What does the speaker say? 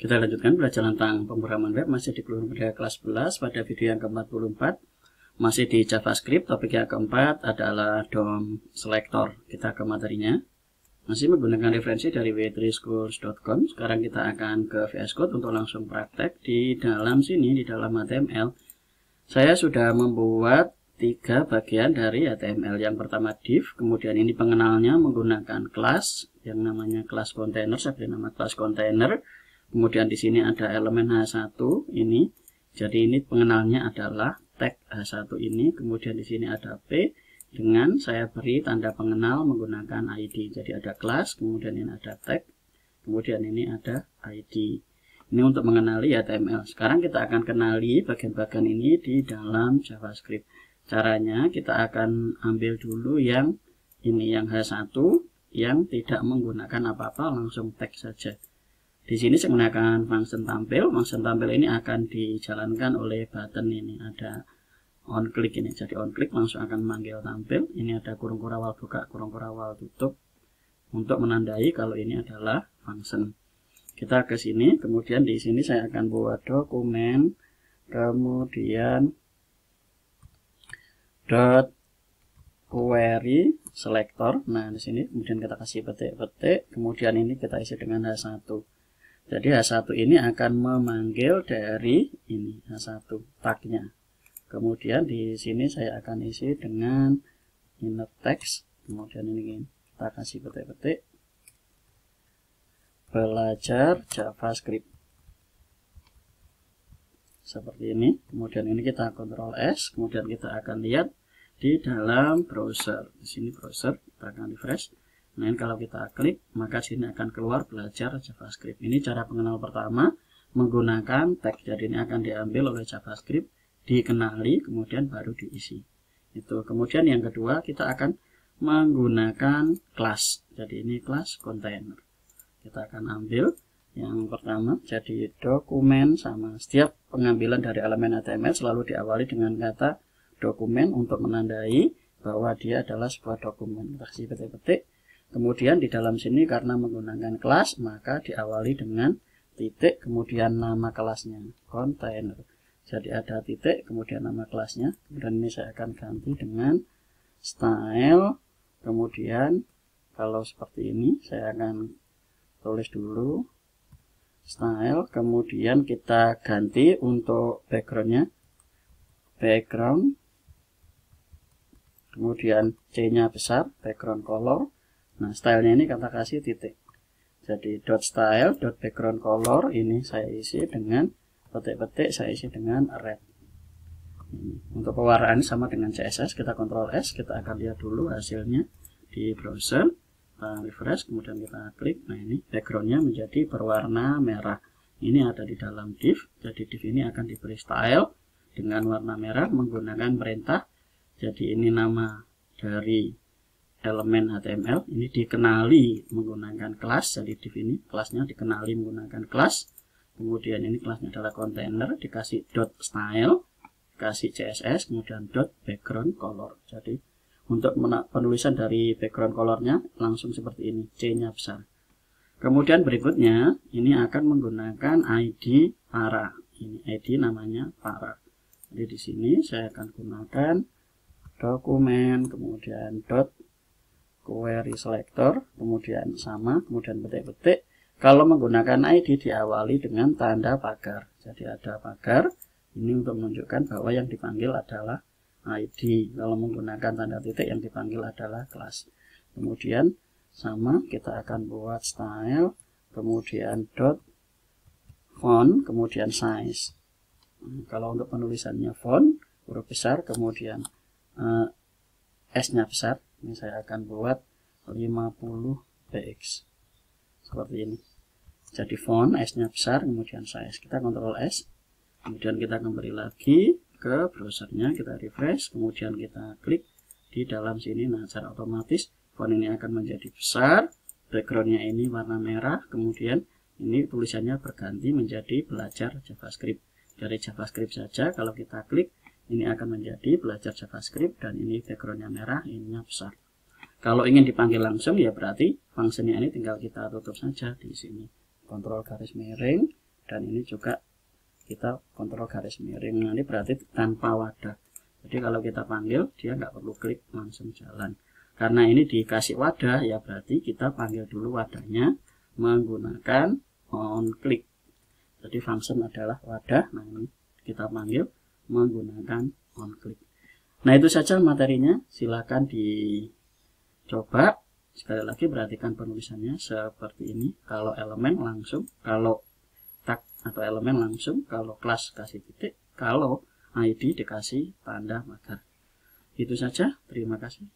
Kita lanjutkan belajar tentang pemrograman web, masih di pada kelas 11 pada video yang ke-44. Masih di JavaScript, topik yang keempat adalah DOM selector. Kita ke materinya. Masih menggunakan referensi dari w3schools.com. Sekarang kita akan ke VS Code untuk langsung praktek. Di dalam sini, di dalam HTML, saya sudah membuat 3 bagian dari HTML. Yang pertama div, kemudian ini pengenalnya menggunakan kelas yang namanya kelas container. Saya beri nama kelas container. Kemudian di sini ada elemen H1 ini. Jadi ini pengenalnya adalah tag H1 ini. Kemudian di sini ada P dengan saya beri tanda pengenal menggunakan ID. Jadi ada kelas, kemudian ini ada tag, kemudian ini ada ID. Ini untuk mengenali HTML. Sekarang kita akan kenali bagian-bagian ini di dalam JavaScript. Caranya kita akan ambil dulu yang ini, yang H1 yang tidak menggunakan apa-apa, langsung tag saja. Di sini saya menggunakan function tampil. Function tampil ini akan dijalankan oleh button ini. Ada on click ini. Jadi on click langsung akan memanggil tampil. Ini ada kurung kurawal buka, kurung kurawal tutup untuk menandai kalau ini adalah function. Kita ke sini. Kemudian di sini saya akan buat dokumen. Kemudian dot query selector. Nah di sini kemudian kita kasih petik-petik. Kemudian ini kita isi dengan H1. Jadi H1 ini akan memanggil dari ini H1 tagnya. Kemudian di sini saya akan isi dengan inner text. Kemudian ini kita kasih petik-petik. Belajar JavaScript. Seperti ini. Kemudian ini kita Ctrl S. Kemudian kita akan lihat di dalam browser. Di sini browser, kita akan refresh. Nah, ini kalau kita klik, maka sini akan keluar belajar JavaScript. Ini cara pengenal pertama menggunakan tag. Jadi ini akan diambil oleh JavaScript, dikenali, kemudian baru diisi. Itu. Kemudian yang kedua kita akan menggunakan kelas. Jadi ini kelas container. Kita akan ambil yang pertama. Jadi dokumen sama. Setiap pengambilan dari elemen HTML selalu diawali dengan kata dokumen untuk menandai bahwa dia adalah sebuah dokumen. Kita kasih petik-petik. Kemudian di dalam sini karena menggunakan kelas, maka diawali dengan titik, kemudian nama kelasnya, container. Jadi ada titik, kemudian nama kelasnya. Kemudian ini saya akan ganti dengan style. Kemudian kalau seperti ini, saya akan tulis dulu style. Kemudian kita ganti untuk backgroundnya, background. Kemudian C-nya besar, background color. Nah, stylenya ini kita kasih titik. Jadi dot style, dot background color ini saya isi dengan petik-petik, saya isi dengan red. Untuk pewarnaan sama dengan CSS, kita Ctrl S, kita akan lihat dulu hasilnya di browser. Kita refresh, kemudian kita klik. Nah, ini backgroundnya menjadi berwarna merah. Ini ada di dalam div. Jadi div ini akan diberi style dengan warna merah menggunakan perintah. Jadi ini nama dari elemen HTML ini dikenali menggunakan kelas. Jadi div ini kelasnya dikenali menggunakan kelas. Kemudian ini kelasnya adalah container, dikasih dot style, dikasih CSS, kemudian dot background color. Jadi untuk penulisan dari background colornya langsung seperti ini, C-nya besar. Kemudian berikutnya ini akan menggunakan ID para. Ini ID namanya para. Jadi di sini saya akan gunakan dokumen, kemudian dot query selector, kemudian sama, kemudian petik-petik. Kalau menggunakan ID diawali dengan tanda pagar. Jadi ada pagar, ini untuk menunjukkan bahwa yang dipanggil adalah ID. Kalau menggunakan tanda titik yang dipanggil adalah kelas. Kemudian sama, kita akan buat style, kemudian dot font, kemudian size. Kalau untuk penulisannya font, huruf besar, kemudian S-nya besar. Ini saya akan buat 50 px seperti ini. Jadi font S-nya besar, kemudian size. Kita Ctrl S, kemudian kita kembali lagi ke browsernya, kita refresh, kemudian kita klik di dalam sini. Nah, secara otomatis font ini akan menjadi besar, backgroundnya ini warna merah, kemudian ini tulisannya berganti menjadi belajar JavaScript. Dari JavaScript saja kalau kita klik, ini akan menjadi belajar JavaScript dan ini backgroundnya merah, ininya besar. Kalau ingin dipanggil langsung ya berarti fungsinya ini tinggal kita tutup saja di sini. Kontrol garis miring dan ini juga kita kontrol garis miring. Nah, ini berarti tanpa wadah. Jadi kalau kita panggil dia nggak perlu klik, langsung jalan. Karena ini dikasih wadah ya berarti kita panggil dulu wadahnya menggunakan on click. Jadi function adalah wadah. Nah, ini kita panggil menggunakan on click. Nah, itu saja materinya. Silakan dicoba. Sekali lagi perhatikan penulisannya seperti ini. Kalau elemen langsung, kalau tag atau elemen langsung, kalau kelas kasih titik, kalau ID dikasih tanda marker. Itu saja. Terima kasih.